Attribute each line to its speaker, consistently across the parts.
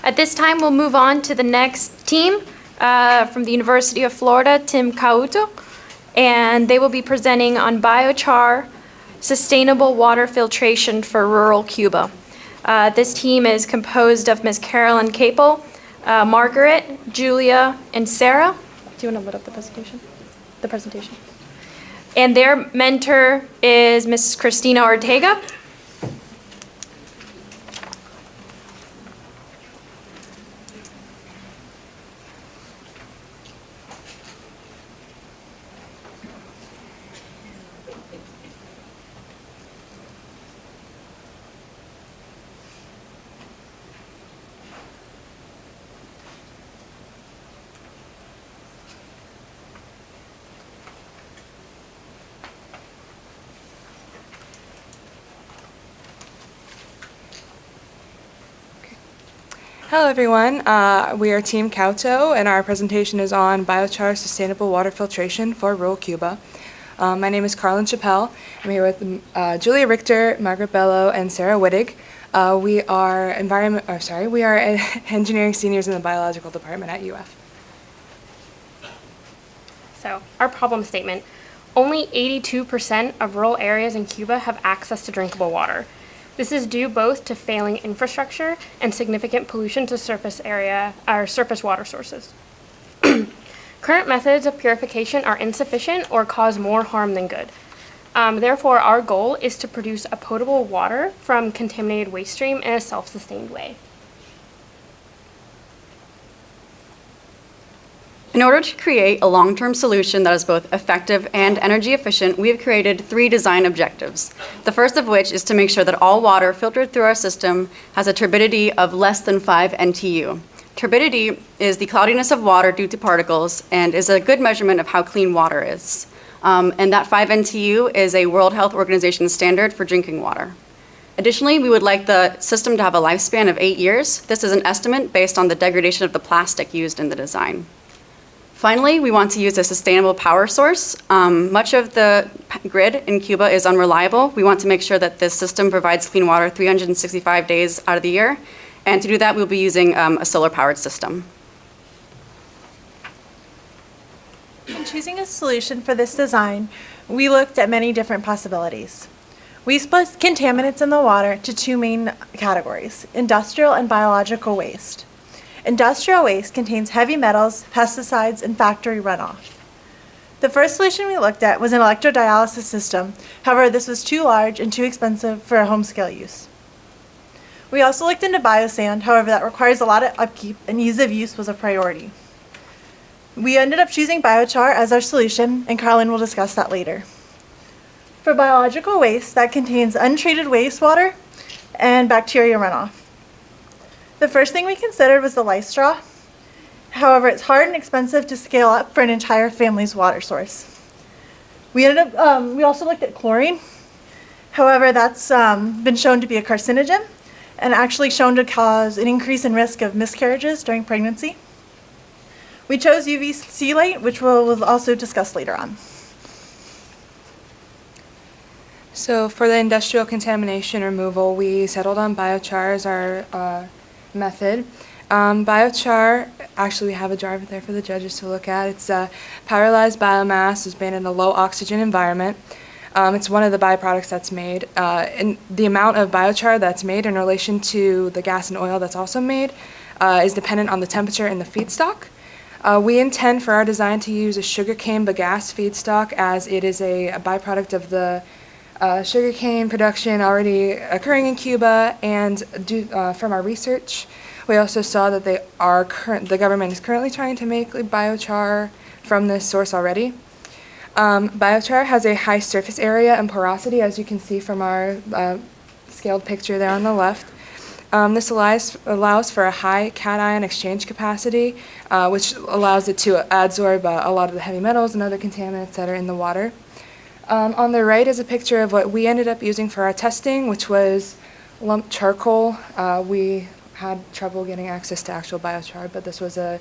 Speaker 1: At this time, we'll move on to the next team from the University of Florida, Tim Cauto, and they will be presenting on biochar, sustainable water filtration for rural Cuba. This team is composed of Ms. Carolyn Capel, Margaret, Julia, and Sarah. Do you want to load up the presentation? And their mentor is Ms. Cristina Ortega.
Speaker 2: Hello everyone, we are Team Cauto and our presentation is on biochar sustainable water filtration for rural Cuba. My name is Carlin Chappelle. I'm here with Julia Richter, Margaret Bello, and Sarah Wittig. We are engineering seniors in the biological department at UF.
Speaker 3: So, our problem statement. Only 82% of rural areas in Cuba have access to drinkable water. This is due both to failing infrastructure and significant pollution to surface water sources. Current methods of purification are insufficient or cause more harm than good. Therefore, our goal is to produce a potable water from contaminated waste stream in a self-sustained way.
Speaker 4: In order to create a long-term solution that is both effective and energy efficient, we have created 3 design objectives. The first of which is to make sure that all water filtered through our system has a turbidity of less than 5 NTU. Turbidity is the cloudiness of water due to particles and is a good measurement of how clean water is. And that 5 NTU is a World Health Organization standard for drinking water. Additionally, we would like the system to have a lifespan of 8 years. This is an estimate based on the degradation of the plastic used in the design. Finally, we want to use a sustainable power source. Much of the grid in Cuba is unreliable. We want to make sure that this system provides clean water 365 days out of the year. And to do that, we'll be using a solar-powered system.
Speaker 5: In choosing a solution for this design, we looked at many different possibilities. We split contaminants in the water to 2 main categories: industrial and biological waste. Industrial waste contains heavy metals, pesticides, and factory runoff. The first solution we looked at was an electrodialysis system. However, this was too large and too expensive for a home-scale use. We also looked into biosand. However, that requires a lot of upkeep, and ease of use was a priority. We ended up choosing biochar as our solution, and Carlin will discuss that later. For biological waste, that contains untreated wastewater and bacteria runoff. The first thing we considered was the lice straw. However, it's hard and expensive to scale up for an entire family's water source. We also looked at chlorine. However, that's been shown to be a carcinogen and actually shown to cause an increase in risk of miscarriages during pregnancy. We chose UVC light, which we'll also discuss later on.
Speaker 2: So for the industrial contamination removal, we settled on biochar as our method. Biochar, actually we have a jar there for the judges to look at. It's pyrolyzed biomass is made in a low oxygen environment. It's one of the byproducts that's made. And the amount of biochar that's made in relation to the gas and oil that's also made is dependent on the temperature and the feedstock. We intend for our design to use a sugarcane bagasse feedstock, as it is a byproduct of the sugarcane production already occurring in Cuba, and from our research, we also saw that the government is currently trying to make biochar from this source already. Biochar has a high surface area and porosity, as you can see from our scaled picture there on the left. This allows for a high cation exchange capacity, which allows it to adsorb a lot of the heavy metals and other contaminants that are in the water. On the right is a picture of what we ended up using for our testing, which was lump charcoal. We had trouble getting access to actual biochar, but this was a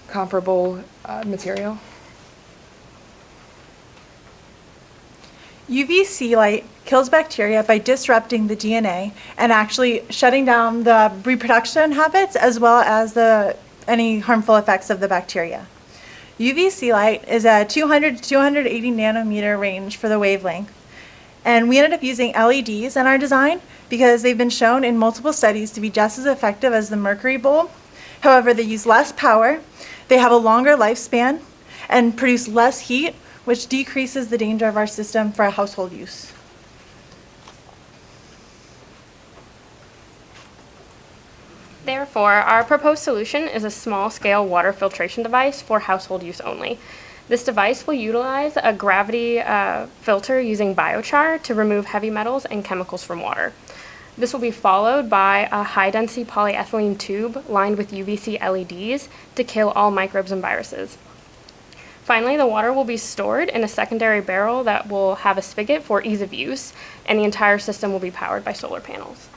Speaker 2: comparable material.
Speaker 5: UVC light kills bacteria by disrupting the DNA and actually shutting down the reproduction habits as well as any harmful effects of the bacteria. UVC light is a 200 to 280 nanometer range for the wavelength. And we ended up using LEDs in our design because they've been shown in multiple studies to be just as effective as the mercury bulb. However, they use less power, they have a longer lifespan, and produce less heat, which decreases the danger of our system for household use.
Speaker 3: Therefore, our proposed solution is a small-scale water filtration device for household use only. This device will utilize a gravity filter using biochar to remove heavy metals and chemicals from water. This will be followed by a high-density polyethylene tube lined with UVC LEDs to kill all microbes and viruses. Finally, the water will be stored in a secondary barrel that will have a spigot for ease of use, and the entire system will be powered by solar panels.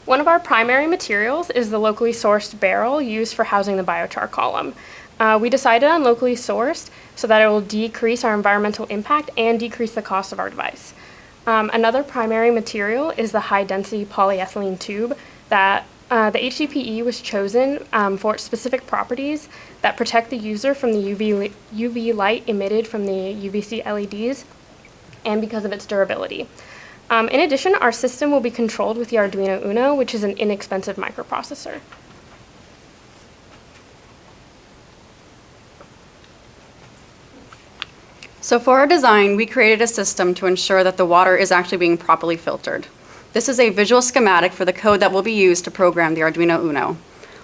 Speaker 3: One of our primary materials is the locally sourced barrel used for housing the biochar column. We decided on locally sourced so that it will decrease our environmental impact and decrease the cost of our device. Another primary material is the high-density polyethylene tube that the HDPE was chosen for its specific properties that protect the user from the UV light emitted from the UVC LEDs and because of its durability. In addition, our system will be controlled with the Arduino Uno, which is an inexpensive microprocessor.
Speaker 4: So for our design, we created a system to ensure that the water is actually being properly filtered. This is a visual schematic for the code that will be used to program the Arduino Uno.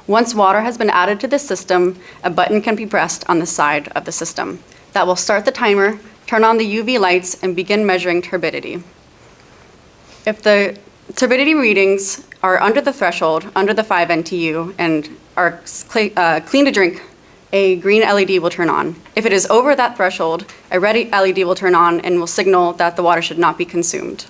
Speaker 4: Once water has been added to the system, a button can be pressed on the side of the system. That will start the timer, turn on the UV lights, and begin measuring turbidity. If the turbidity readings are under the threshold, under the 5 NTU, and are clean to drink, a green LED will turn on. If it is over that threshold, a red LED will turn on and will signal that the water should not be consumed.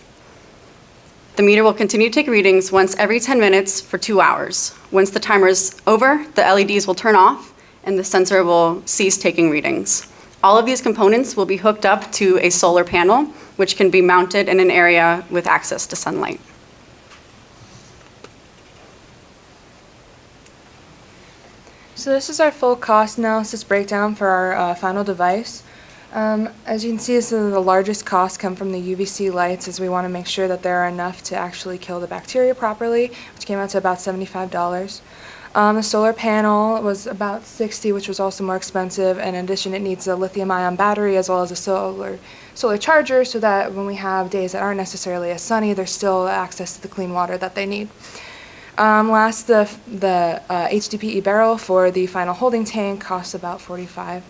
Speaker 4: The meter will continue to take readings once every 10 minutes for 2 hours. Once the timer is over, the LEDs will turn off and the sensor will cease taking readings. All of these components will be hooked up to a solar panel, which can be mounted in an area with access to sunlight.
Speaker 2: So this is our full cost analysis breakdown for our final device. As you can see, the largest costs come from the UVC lights, as we want to make sure that there are enough to actually kill the bacteria properly, which came out to about $75. The solar panel was about $60, which was also more expensive. In addition, it needs a lithium-ion battery as well as a solar charger, so that when we have days that aren't necessarily as sunny, there's still access to the clean water that they need. Last, the HDPE barrel for the final holding tank costs about $45.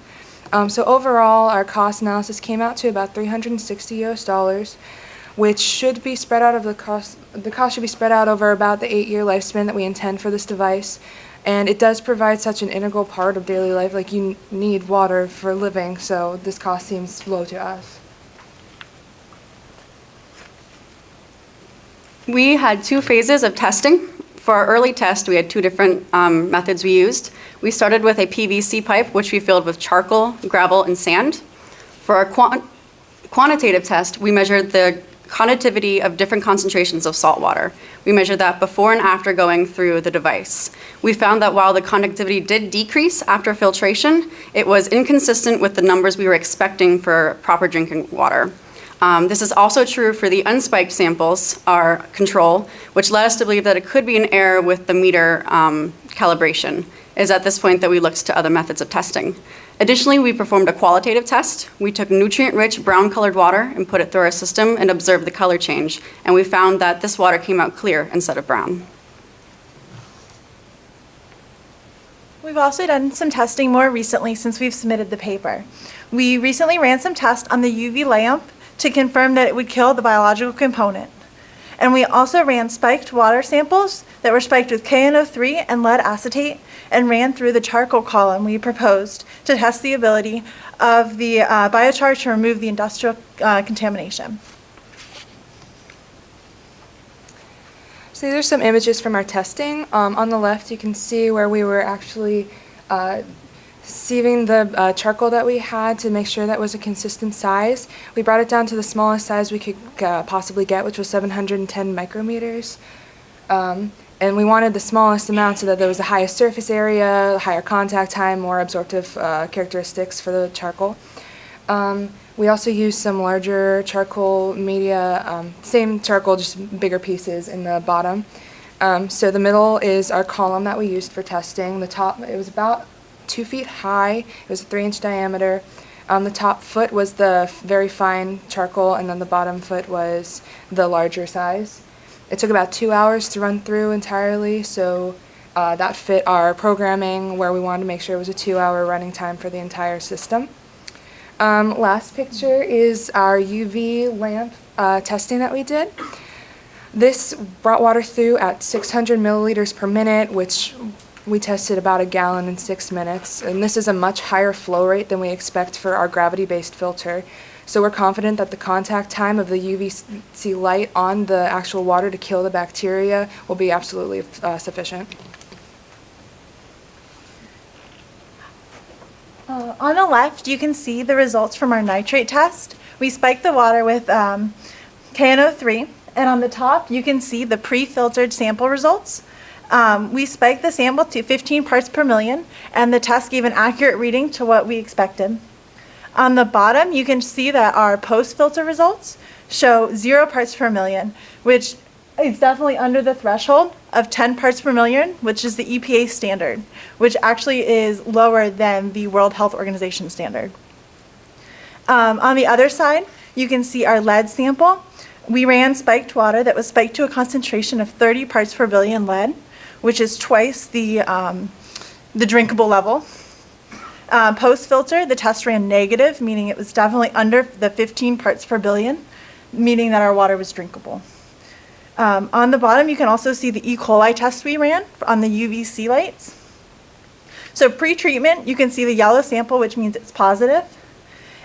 Speaker 2: So overall, our cost analysis came out to about $360, which should be spread out of the cost should be spread out over about the 8-year lifespan that we intend for this device. And it does provide such an integral part of daily life, like you need water for living, so this cost seems low to us.
Speaker 4: We had 2 phases of testing. For our early test, we had 2 different methods we used. We started with a PVC pipe, which we filled with charcoal, gravel, and sand. For our quantitative test, we measured the conductivity of different concentrations of salt water. We measured that before and after going through the device. We found that while the conductivity did decrease after filtration, it was inconsistent with the numbers we were expecting for proper drinking water. This is also true for the unspiked samples, our control, which led us to believe that it could be an error with the meter calibration. It is at this point that we looked to other methods of testing. Additionally, we performed a qualitative test. We took nutrient-rich brown-colored water and put it through our system and observed the color change. And we found that this water came out clear instead of brown.
Speaker 5: We've also done some testing more recently since we've submitted the paper. We recently ran some tests on the UV lamp to confirm that it would kill the biological component. And we also ran spiked water samples that were spiked with KNO3 and lead acetate and ran through the charcoal column we proposed to test the ability of the biochar to remove the industrial contamination.
Speaker 2: So these are some images from our testing. On the left, you can see where we were actually sieving the charcoal that we had to make sure that was a consistent size. We brought it down to the smallest size we could possibly get, which was 710 micrometers. And we wanted the smallest amount so that there was the highest surface area, higher contact time, more absorptive characteristics for the charcoal. We also used some larger charcoal media, same charcoal, just bigger pieces in the bottom. So the middle is our column that we used for testing. The top, it was about 2 feet high. It was a 3-inch diameter. The top foot was the very fine charcoal, and then the bottom foot was the larger size. It took about 2 hours to run through entirely, so that fit our programming where we wanted to make sure it was a 2-hour running time for the entire system. Last picture is our UV lamp testing that we did. This brought water through at 600 milliliters per minute, which we tested about a gallon in 6 minutes. And this is a much higher flow rate than we expect for our gravity-based filter. So we're confident that the contact time of the UVC light on the actual water to kill the bacteria will be absolutely sufficient.
Speaker 5: On the left, you can see the results from our nitrate test. We spiked the water with KNO3, and on the top, you can see the pre-filtered sample results. We spiked the sample to 15 parts per million, and the test gave an accurate reading to what we expected. On the bottom, you can see that our post-filter results show 0 parts per million, which is definitely under the threshold of 10 parts per million, which is the EPA standard, which actually is lower than the World Health Organization standard. On the other side, you can see our lead sample. We ran spiked water that was spiked to a concentration of 30 parts per billion lead, which is twice the drinkable level. Post-filter, the test ran negative, meaning it was definitely under the 15 parts per billion, meaning that our water was drinkable. On the bottom, you can also see the E. coli test we ran on the UVC lights. So pre-treatment, you can see the yellow sample, which means it's positive.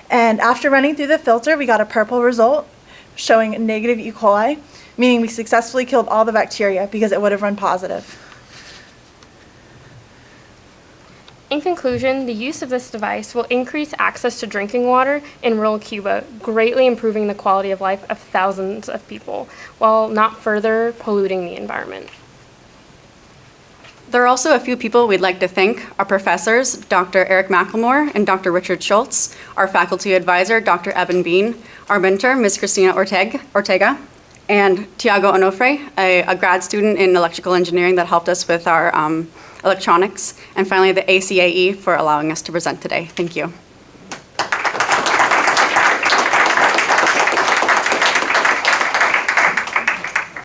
Speaker 5: And after running through the filter, we got a purple result showing negative E. coli, meaning we successfully killed all the bacteria because it would have run positive.
Speaker 3: In conclusion, the use of this device will increase access to drinking water in rural Cuba, greatly improving the quality of life of thousands of people, while not further polluting the environment.
Speaker 4: There are also a few people we'd like to thank: our professors, Dr. Eric McLemore and Dr. Richard Schultz, our faculty advisor, Dr. Eben Bean, our mentor, Ms. Cristina Ortega, and Tiago Onofre, a grad student in electrical engineering that helped us with our electronics, and finally the ACAE for allowing us to present today. Thank you.